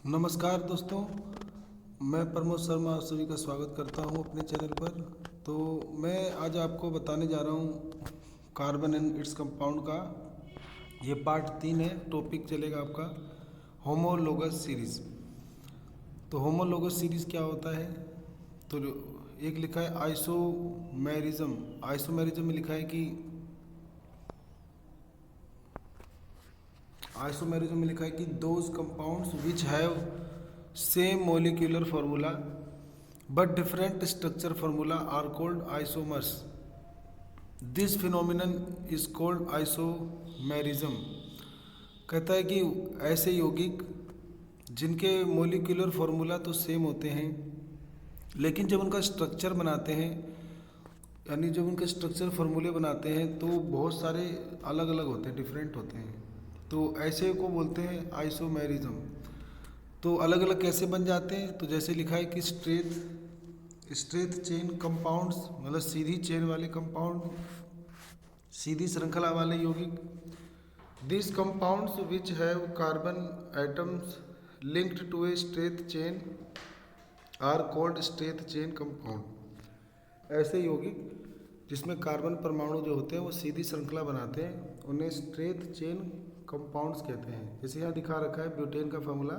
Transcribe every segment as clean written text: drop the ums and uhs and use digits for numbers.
नमस्कार दोस्तों, मैं प्रमोद शर्मा आप सभी का स्वागत करता हूं अपने चैनल पर। तो मैं आज आपको बताने जा रहा हूं कार्बन एंड इट्स कंपाउंड का। ये पार्ट 3 है। टॉपिक चलेगा आपका होमोलोगस सीरीज। तो होमोलोगस सीरीज क्या होता है? तो एक लिखा है आइसोमेरिज्म। आइसोमेरिज्म में लिखा है कि आइसोमेरिज्म में लिखा है कि those compounds which have same molecular formula but different structure formula are called isomers. This phenomenon is called isomerism. कहता है कि ऐसे यौगिक जिनके मोलिकुलर फार्मूला तो सेम होते हैं, लेकिन जब उनका स्ट्रक्चर बनाते हैं, यानी जब उनके स्ट्रक्चर फार्मूले बनाते हैं तो बहुत सारे अलग अलग होते हैं, डिफरेंट होते हैं। तो ऐसे को बोलते हैं आइसोमेरिज्म। तो अलग अलग कैसे बन जाते हैं? तो जैसे लिखा है कि स्ट्रेट चेन कंपाउंड्स, मतलब सीधी चेन वाले कंपाउंड, सीधी श्रृंखला वाले यौगिक। This compounds which have carbon atoms linked to a straight chain are called straight chain compound. ऐसे यौगिक जिसमें कार्बन परमाणु जो होते हैं वो सीधी श्रृंखला बनाते हैं, उन्हें स्ट्रेट चेन कंपाउंड्स कहते हैं। जैसे यहाँ दिखा रखा है ब्यूटेन का फॉर्मूला,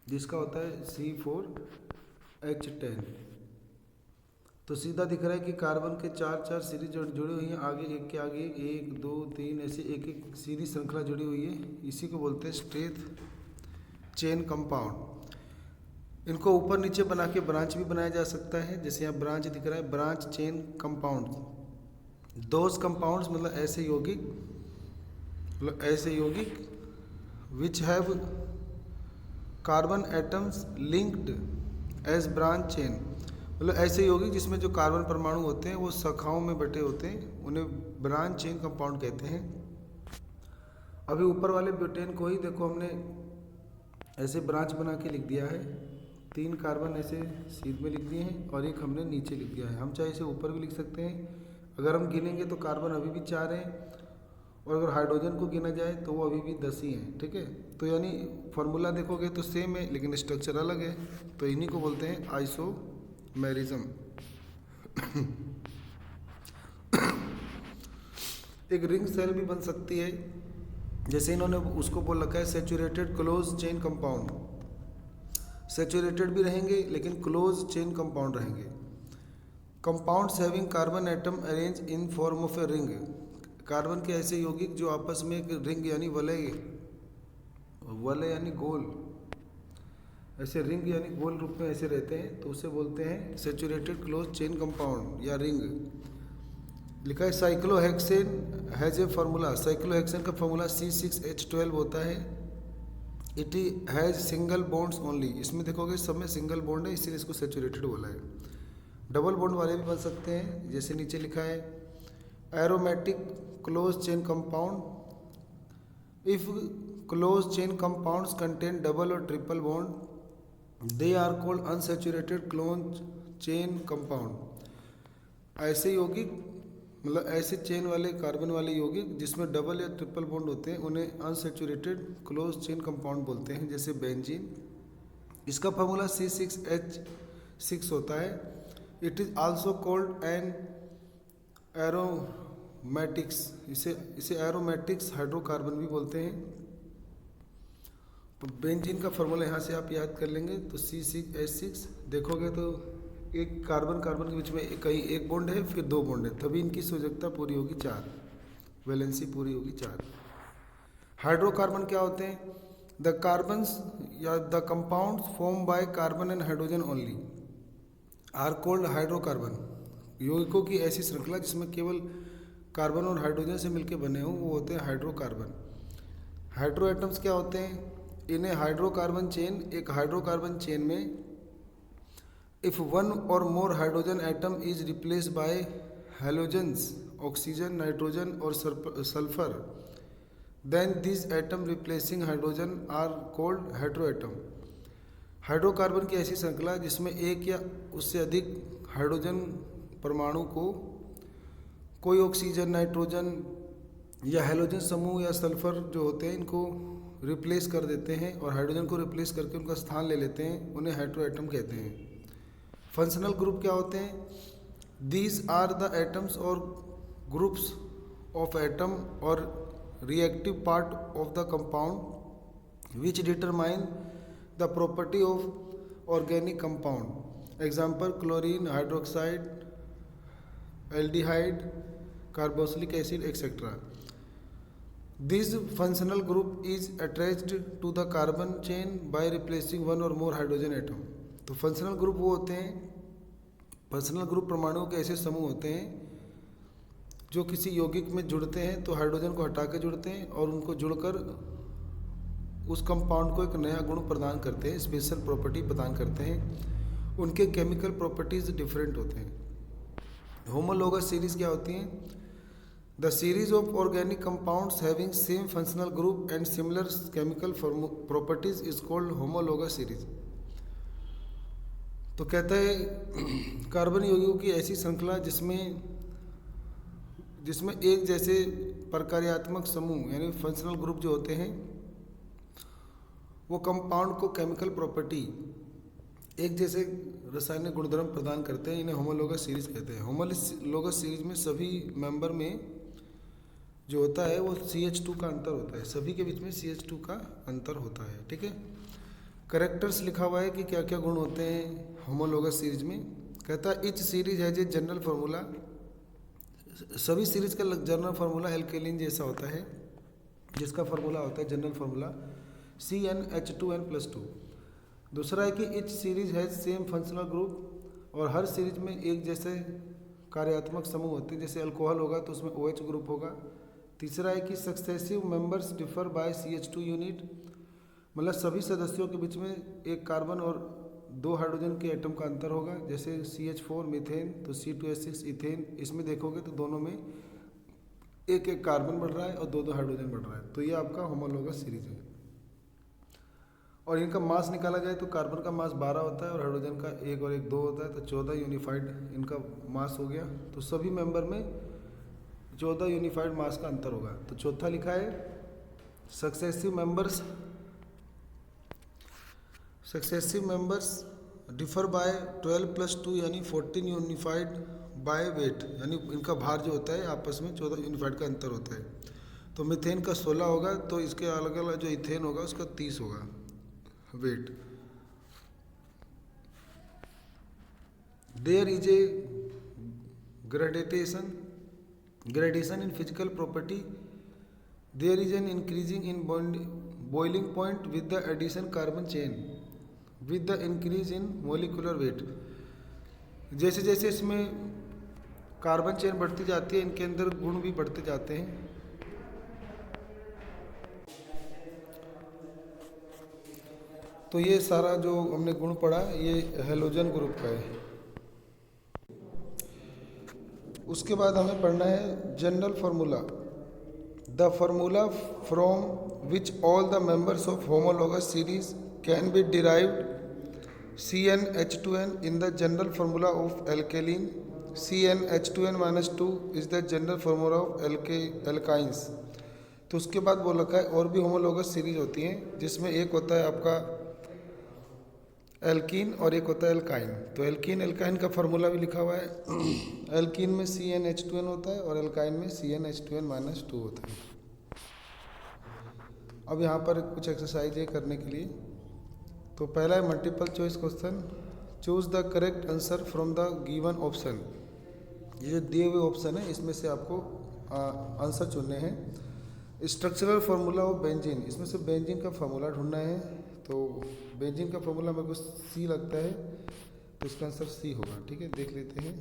जिसका होता है C4H10। तो सीधा दिख रहा है कि कार्बन के चार चार सीरीज जुड़ी हुई हैं, आगे एक के आगे एक दो तीन ऐसे एक एक सीधी श्रृंखला जुड़ी हुई है। इसी को बोलते हैं स्ट्रेट चेन कंपाउंड। इनको ऊपर नीचे बना के ब्रांच भी बनाया जा सकता है। जैसे यहाँ ब्रांच दिख रहा है, branch chain compound. Those compounds मतलब ऐसे यौगिक which have carbon atoms linked as branch chain, मतलब ऐसे यौगिक जिसमें जो कार्बन परमाणु होते हैं वो शाखाओं में बटे होते हैं, उन्हें ब्रांच चेन कंपाउंड कहते हैं। अभी ऊपर वाले ब्यूटेन को ही देखो हमने ऐसे ब्रांच बना के लिख दिया है। 3 कार्बन ऐसे सीध में लिख दिए हैं और एक हमने नीचे लिख दिया है। हम चाहे इसे ऊपर भी लिख सकते हैं। अगर हम गिनेंगे तो कार्बन अभी भी 4 हैं, और अगर हाइड्रोजन को गिना जाए तो वो अभी भी 10 ही हैं। ठीक है, तो यानी फार्मूला देखोगे तो सेम है लेकिन स्ट्रक्चर अलग है। तो इन्हीं को बोलते हैं आइसोमेरिज्म। एक रिंग सेल भी बन सकती है, जैसे इन्होंने उसको बोल रखा है saturated close chain compound. Saturated भी रहेंगे लेकिन क्लोज चेन कंपाउंड रहेंगे। Compounds having carbon atom arrange in form of a ring. Carbon के ऐसे यौगिक जो आपस में एक रिंग यानी वलय यानी गोल, ऐसे रिंग यानी गोल रूप में ऐसे रहते हैं, तो उसे बोलते हैं सेचुरेटेड क्लोज चेन कंपाउंड या रिंग। लिखा है cyclohexane has a formula. Cyclohexane का फार्मूला C6H12 होता है। It has single bonds only. इसमें देखोगे सब में सिंगल बॉन्ड है, इसीलिए इसको सेचुरेटेड बोला है। डबल बॉन्ड वाले भी बन सकते हैं, जैसे नीचे लिखा है aromatic close chain compound. If close chain compounds contain double और triple bond they are called unsaturated close chain compound. ऐसे यौगिक मतलब ऐसे चेन वाले कार्बन वाले यौगिक जिसमें डबल या ट्रिपल बॉन्ड होते हैं उन्हें अनसैचुरेटेड क्लोज चेन कंपाउंड बोलते हैं, जैसे बेंजीन। इसका फार्मूला C6H6 होता है। It is also called an aromatics. इसे एरोमेटिक्स हाइड्रोकार्बन भी बोलते हैं। तो बेंजीन का फार्मूला यहाँ से आप याद कर लेंगे। तो C6H6 देखोगे तो एक कार्बन के बीच में कहीं एक बॉन्ड है, फिर 2 बॉन्ड है, तभी इनकी संयोजकता पूरी होगी 4, वैलेंसी पूरी होगी 4। हाइड्रोकार्बन क्या होते हैं? द कार्बन्स या the compounds form by carbon and hydrogen only are called hydrocarbon. यौगिकों की ऐसी श्रृंखला जिसमें केवल कार्बन और हाइड्रोजन से मिलकर बने हों वो होते हैं हाइड्रोकार्बन। हाइड्रो एटम्स क्या होते हैं? इन्हें हाइड्रोकार्बन चेन, एक हाइड्रोकार्बन चेन में इफ वन और more hydrogen atom is replace by halogens oxygen, nitrogen और sulphur, then this atom replacing hydrogen are called heteroatom. Hydrocarbon की ऐसी श्रृंखला जिसमें एक या उससे अधिक हाइड्रोजन परमाणु को कोई ऑक्सीजन, नाइट्रोजन या हेलोजन समूह या सल्फर जो होते हैं इनको रिप्लेस कर देते हैं और हाइड्रोजन को रिप्लेस करके उनका स्थान ले लेते हैं, उन्हें हेटेरोएटम कहते हैं। फंक्शनल ग्रुप क्या होते हैं? These are the atoms or groups of atom or reactive part of the compound which determine the property of organic compound. Example chlorine, hydroxide, aldehyde, carboxylic acid etcetera. This functional group is attached to the carbon chain by replacing one और more hydrogen atom. तो functional group वो होते हैं, functional group परमाणुओं के ऐसे समूह होते हैं जो किसी यौगिक में जुड़ते हैं तो हाइड्रोजन को हटा के जुड़ते हैं और उनको जुड़कर उस कंपाउंड को एक नया गुण प्रदान करते हैं, स्पेशल प्रॉपर्टी प्रदान करते हैं। उनके केमिकल प्रॉपर्टीज डिफरेंट होते हैं। होमोलोगस सीरीज क्या होती हैं? The series of organic compounds having same functional group and similar chemical properties is called homologous series. तो कहता है कार्बन यौगिकों की ऐसी श्रृंखला जिसमें एक जैसे प्रकार्यात्मक समूह यानी फंक्शनल ग्रुप जो होते हैं वो कंपाउंड को केमिकल प्रॉपर्टी एक जैसे रासायनिक गुणधर्म प्रदान करते हैं, इन्हें होमोलोगस सीरीज कहते हैं। होमोलोगस सीरीज में सभी मेंबर में जो होता है वो CH2 का अंतर होता है, सभी के बीच में CH2 का अंतर होता है। ठीक है, करेक्टर्स लिखा हुआ है कि क्या क्या गुण होते हैं होमोलोगस सीरीज में। कहता है इच सीरीज है जो जनरल फार्मूला, सभी सीरीज का जनरल फार्मूला एल्केलिन जैसा होता है, जिसका फार्मूला होता है जनरल फार्मूला CnH2n+2। दूसरा है कि इच सीरीज है सेम फंक्शनल ग्रुप और हर सीरीज में एक जैसे कार्यात्मक समूह होते हैं, जैसे अल्कोहल होगा तो उसमें OH ग्रुप होगा। तीसरा है कि successive members differ by CH2 unit, मतलब सभी सदस्यों के बीच में एक कार्बन और दो हाइड्रोजन के एटम का अंतर होगा, जैसे CH4 मीथेन तो C2H6 इथेन। इसमें देखोगे तो दोनों में एक एक कार्बन बढ़ रहा है और दो दो हाइड्रोजन बढ़ रहा है, तो ये आपका होमोलोगस सीरीज है। और इनका मास निकाला जाए तो कार्बन का मास 12 होता है और हाइड्रोजन का 1 और 1 2 होता है, तो 14 यूनिफाइड इनका मास हो गया। तो सभी मेंबर में 14 यूनिफाइड मास का अंतर होगा। तो चौथा लिखा है सक्सेसिव मेंबर्स डिफर बाय 12+2 यानी 14 यूनिफाइड बाय वेट, यानी इनका भार जो होता है आपस में 14 यूनिफाइड का अंतर होता है। तो मीथेन का 16 होगा, तो इसके अलग अलग जो इथेन होगा उसका 30 होगा weight. There is a gradation in physical property. There is an increasing in boiling point with the addition carbon chain with the increase in molecular weight। जैसे जैसे इसमें कार्बन चेन बढ़ती जाती है इनके अंदर गुण भी बढ़ते जाते हैं। तो ये सारा जो हमने गुण पढ़ा ये हेलोजन ग्रुप का है। उसके बाद हमें पढ़ना है general formula, the formula from which all the members of homologous series can be derived. CnH2n in the general formula of alkaline, CnH2n-2 is the general formula of alkynes। तो उसके बाद बोल रखा है और भी होमोलोगस सीरीज होती हैं जिसमें एक होता है आपका एल्कीन और एक होता है एल्काइन। तो एल्कीन एल्काइन का फार्मूला भी लिखा हुआ है। एल्कीन में CnH2n होता है और एल्काइन में CnH2n-2 होता है। अब यहाँ पर कुछ एक्सरसाइज है करने के लिए। तो पहला है multiple choice question, choose the correct answer from the given option. ये जो दिए हुए ऑप्शन है इसमें से आपको आंसर चुनने हैं। स्ट्रक्चरल फार्मूला ऑफ बेंजीन, इसमें से बेंजीन का फार्मूला ढूंढना है। तो बेंजीन का फार्मूला मेरे को C लगता है, तो इसका आंसर C होगा। ठीक है, देख लेते हैं।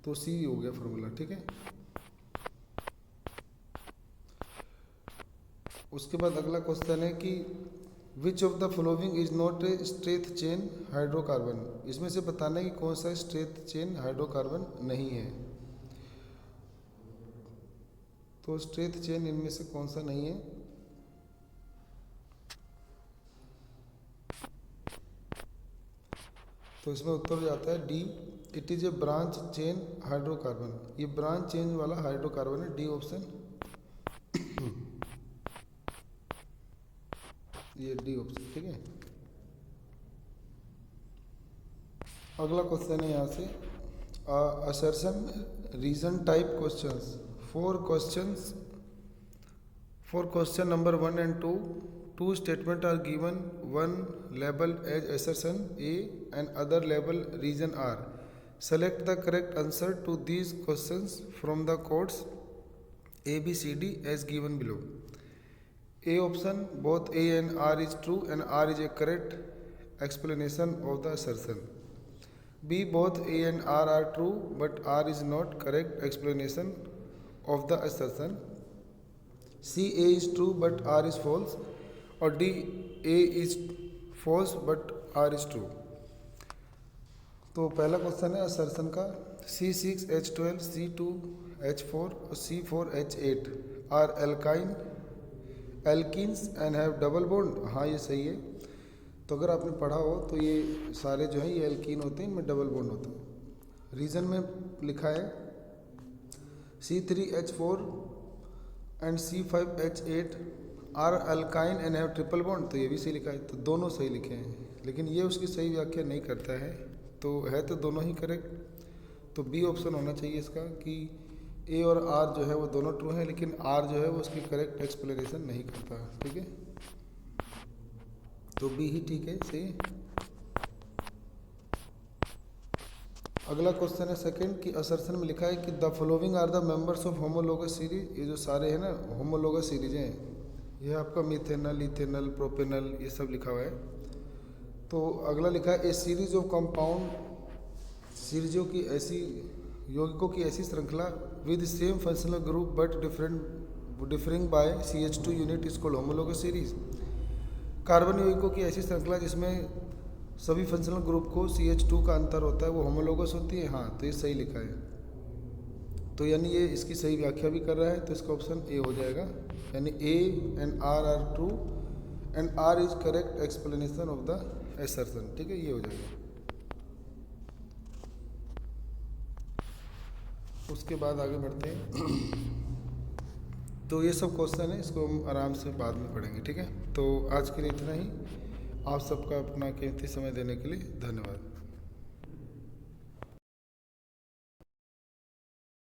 तो C हो गया फार्मूला। ठीक है, उसके बाद अगला क्वेश्चन है कि which of the following is not a straight chain hydrocarbon. इसमें से बताना है कि कौन सा स्ट्रेट चेन हाइड्रोकार्बन नहीं है। तो स्ट्रेट चेन इनमें से कौन सा नहीं है? तो इसमें उत्तर हो जाता है D, it is a branch chain hydrocarbon. ये ब्रांच चेन वाला हाइड्रोकार्बन है, डी ऑप्शन ये डी ऑप्शन, ठीक है। अगला क्वेश्चन है यहाँ से assertion reason type questions. For question number 1 and 2, two statements are given, one labeled as assertion A and other labeled reason R. Select the correct answer to these questions from the codes A, B, C, D as given below. A option, both A and R is true and R is a correct explanation of the assertion. B, both A and R are true but R is not correct explanation of the assertion. C, A is true but R is false. और D, A is false but R is true. तो पहला question है assertion का, C6H12, C2H4 और C4H8 are alkenes and have double bond. हाँ ये सही है। तो अगर आपने पढ़ा हो तो ये सारे जो है ये एल्कीन होते हैं, इनमें डबल बॉन्ड होता है। रीजन में लिखा है C3H4 and C5H8 are alkyne and have triple bond, तो ये भी सही लिखा है। तो दोनों सही लिखे हैं, लेकिन ये उसकी सही व्याख्या नहीं करता है, तो है तो दोनों ही करेक्ट। तो बी ऑप्शन होना चाहिए इसका कि ए और आर जो है वो दोनों ट्रू हैं, लेकिन आर जो है वो उसकी करेक्ट एक्सप्लेनेशन नहीं करता, ठीक है। तो बी ही ठीक है, सही। अगला क्वेश्चन है सेकंड कि असर्शन में लिखा है कि the following are the members of homologous series. ये जो सारे हैं ना होमोलोगस सीरीज हैं, ये आपका मिथेनल, इथेनल, प्रोपेनल, ये सब लिखा हुआ है। तो अगला लिखा है ए सीरीज ऑफ कंपाउंड, सीरीजों की ऐसी यौगिकों की ऐसी श्रृंखला with same functional group but differing by CH2 unit is called homologous series. Carbon यौगिकों की ऐसी श्रृंखला जिसमें सभी फंक्शनल ग्रुप को CH2 का अंतर होता है वो होमोलोगस होती है। हाँ तो ये सही लिखा है, तो यानी ये इसकी सही व्याख्या भी कर रहा है, तो इसका ऑप्शन ए हो जाएगा। यानी A and R are true and R is correct explanation of the assertion, ठीक है, ये हो जाएगा। उसके बाद आगे बढ़ते हैं। तो ये सब क्वेश्चन है, इसको हम आराम से बाद में पढ़ेंगे, ठीक है। तो आज के लिए इतना ही। आप सबका अपना कीमती समय देने के लिए धन्यवाद।